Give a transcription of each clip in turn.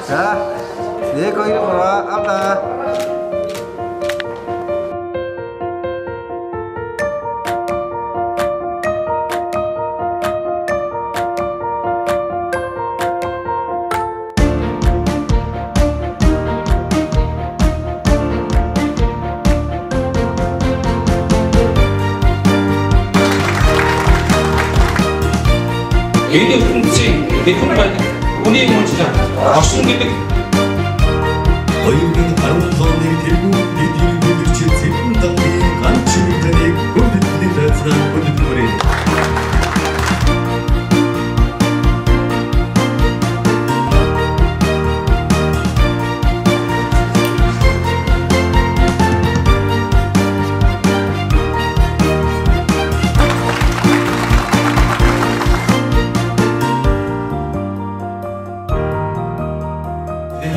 자, 내 거 이름 뭐라? 앞다. Ini fungsi difunkan unik muncul. Asyik gitu. Oyunun armağanı tebu dediğini bir çetin dalga kançını tanek kurduklu tarzdan kurdukları.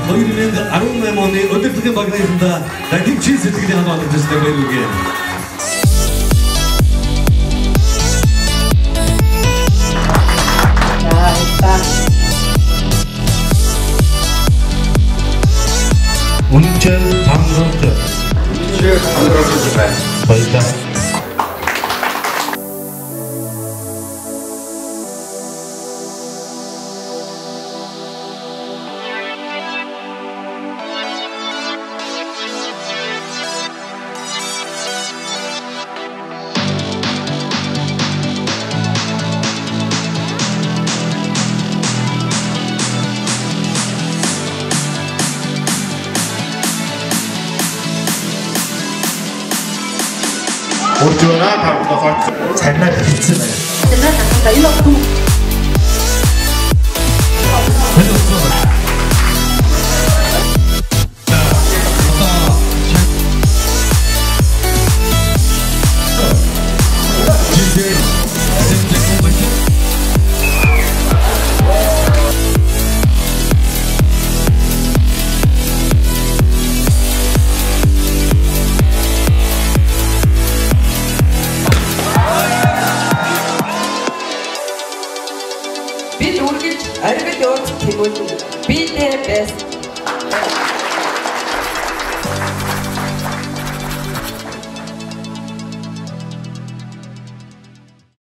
저희는 아롱레몬의 어떻게 막내입니다. 나 김치에서 어떻게 한번 드시다고 해주게. 자, 오빠. 운철 방로트. 운철 방로트. 바이다. 오주나 바꾸어서 잘날 비치네. 옛날 잠깐 일로 와. Бид үргэлж оргил ууж тэмүүлдэг. Би тэ бэст.